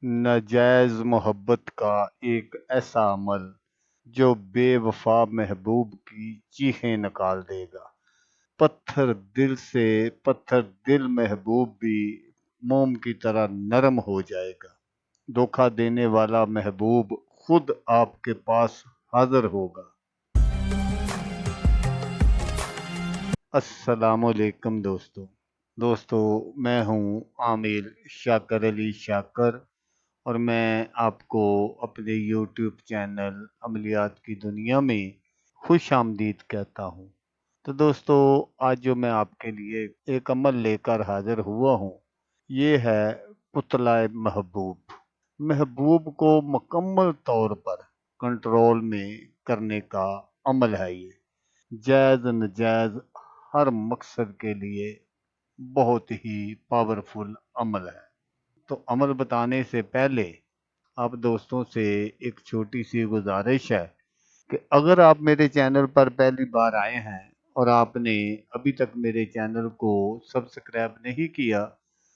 नाजायज मोहब्बत का एक ऐसा अमल जो बेवफा महबूब की चीखें निकाल देगा। पत्थर दिल से पत्थर दिल महबूब भी मोम की तरह नरम हो जाएगा। धोखा देने वाला महबूब खुद आपके पास हाजिर होगा। अस्सलामुअलैकुम दोस्तों, मैं हूँ आमिर शाकर अली शाकर और मैं आपको अपने यूट्यूब चैनल अमलियात की दुनिया में खुश आमदीद कहता हूँ। तो दोस्तों, आज जो मैं आपके लिए एक अमल लेकर हाजिर हुआ हूँ, ये है पुतला महबूब। महबूब को मुकम्मल तौर पर कंट्रोल में करने का अमल है। ये जायज़ नजायज़ हर मकसद के लिए बहुत ही पावरफुल अमल है। तो अमल बताने से पहले आप दोस्तों से एक छोटी सी गुजारिश है कि अगर आप मेरे चैनल पर पहली बार आए हैं और आपने अभी तक मेरे चैनल को सब्सक्राइब नहीं किया,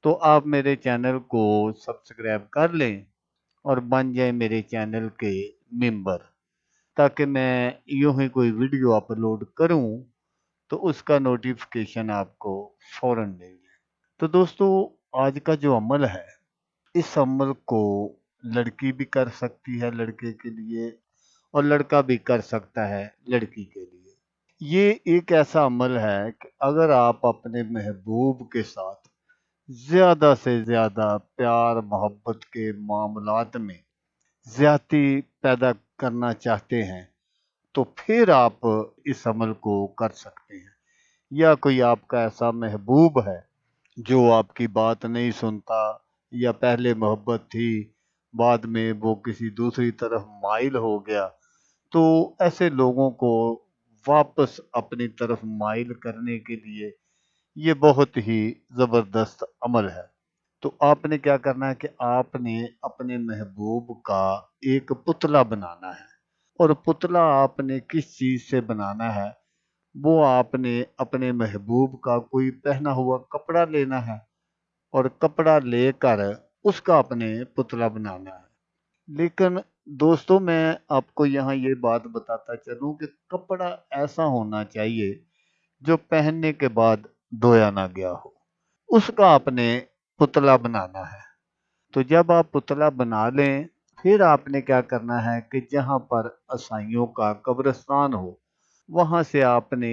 तो आप मेरे चैनल को सब्सक्राइब कर लें और बन जाए मेरे चैनल के मेंबर, ताकि मैं यूं ही कोई वीडियो अपलोड करूं तो उसका नोटिफिकेशन आपको फौरन मिल जाए। तो दोस्तों, आज का जो अमल है, इस अमल को लड़की भी कर सकती है लड़के के लिए, और लड़का भी कर सकता है लड़की के लिए। ये एक ऐसा अमल है कि अगर आप अपने महबूब के साथ ज्यादा से ज्यादा प्यार मोहब्बत के मामलात में ज्यादती पैदा करना चाहते हैं, तो फिर आप इस अमल को कर सकते हैं। या कोई आपका ऐसा महबूब है जो आपकी बात नहीं सुनता, या पहले मोहब्बत थी बाद में वो किसी दूसरी तरफ माइल हो गया, तो ऐसे लोगों को वापस अपनी तरफ माइल करने के लिए ये बहुत ही ज़बरदस्त अमल है। तो आपने क्या करना है कि आपने अपने महबूब का एक पुतला बनाना है। और पुतला आपने किस चीज़ से बनाना है, वो आपने अपने महबूब का कोई पहना हुआ कपड़ा लेना है और कपड़ा लेकर उसका अपने पुतला बनाना है। लेकिन दोस्तों, मैं आपको यहाँ ये बात बताता चलूँ कि कपड़ा ऐसा होना चाहिए जो पहनने के बाद धोया ना गया हो, उसका आपने पुतला बनाना है। तो जब आप पुतला बना लें, फिर आपने क्या करना है कि जहाँ पर असाइयों का कब्रिस्तान हो, वहाँ से आपने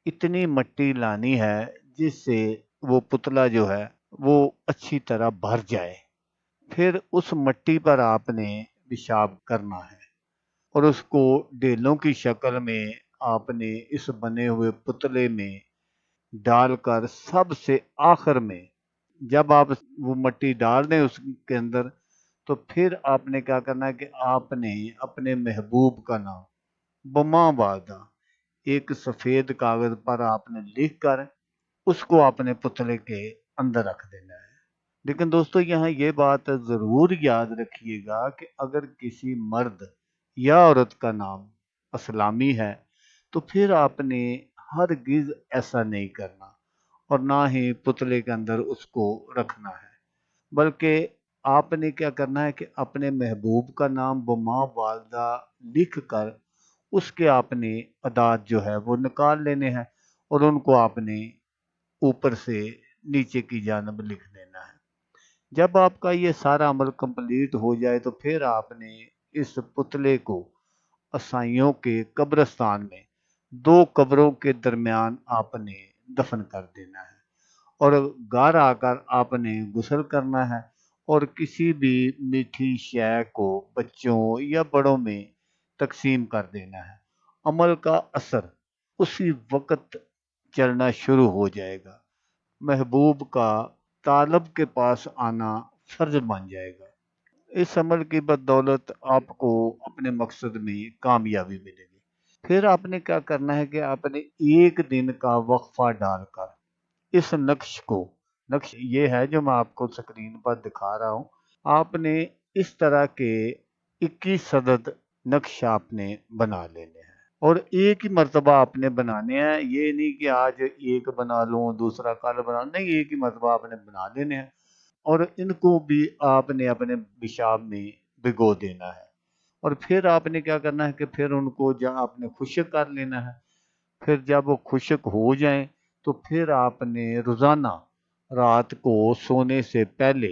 इतनी मिट्टी लानी है जिससे वो पुतला जो है वो अच्छी तरह भर जाए। फिर उस मिट्टी पर आपने पेशाब करना है और उसको ढेलों की शक्ल में आपने इस बने हुए पुतले में डालकर सबसे आखिर में, जब आप वो मिट्टी डाल दें उसके अंदर, तो फिर आपने क्या करना है कि आपने अपने महबूब का नाम बमा वादा एक सफेद कागज पर आपने लिख कर उसको अपने पुतले के अंदर रख देना है। लेकिन दोस्तों, यहाँ ये बात जरूर याद रखिएगा कि अगर किसी मर्द या औरत का नाम असलामी है, तो फिर आपने हरगिज ऐसा नहीं करना और ना ही पुतले के अंदर उसको रखना है। बल्कि आपने क्या करना है कि अपने महबूब का नाम बमा वालदा लिख कर उसके आपने अदाद जो है वो निकाल लेने हैं और उनको आपने ऊपर से नीचे की जानब लिख देना है। जब आपका ये सारा अमल कंप्लीट हो जाए, तो फिर आपने इस पुतले को असाइयों के कब्रिस्तान में दो कब्रों के दरमियान आपने दफन कर देना है और घर आकर आपने गुस्ल करना है और किसी भी मीठी शय को बच्चों या बड़ों में तकसीम कर देना है। अमल का असर उसी वक्त चलना शुरू हो जाएगा। महबूब का तालब के पास आना फर्ज बन जाएगा। इस अमल की बदौलत आपको अपने मकसद में कामयाबी मिलेगी। फिर आपने क्या करना है कि आपने एक दिन का वक्फा डालकर इस नक्श को, नक्श ये है जो मैं आपको स्क्रीन पर दिखा रहा हूँ, आपने इस तरह के 21 सदद नक्श आपने बना लेने हैं और एक ही मर्तबा आपने बनाने हैं। ये नहीं कि आज एक बना लूं दूसरा कल बना, नहीं, एक ही मर्तबा आपने बना लेने हैं और इनको भी आपने अपने पेशाब में भिगो देना है। और फिर आपने क्या करना है कि फिर उनको जब आपने खुश्क कर लेना है। फिर जब वो खुश्क हो जाएं तो फिर आपने रोज़ाना रात को सोने से पहले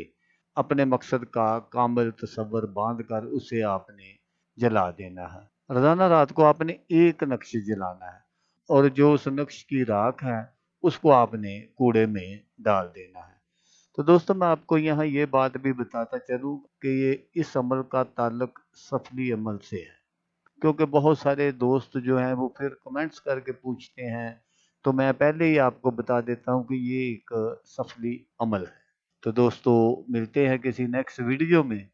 अपने मकसद का कामिल तसव्वुर बांध कर उसे आपने जला देना है। रोज़ाना रात को आपने एक नक्श जलाना है और जो उस नक्श की राख है उसको आपने कूड़े में डाल देना है। तो दोस्तों मैं आपको यहाँ ये बात भी बताता चलूँ कि ये इस अमल का ताल्लुक सफली अमल से है, क्योंकि बहुत सारे दोस्त जो हैं वो फिर कमेंट्स करके पूछते हैं। तो मैं पहले ही आपको बता देता हूँ कि ये एक सफली अमल है। तो दोस्तों मिलते हैं किसी नेक्स्ट वीडियो में।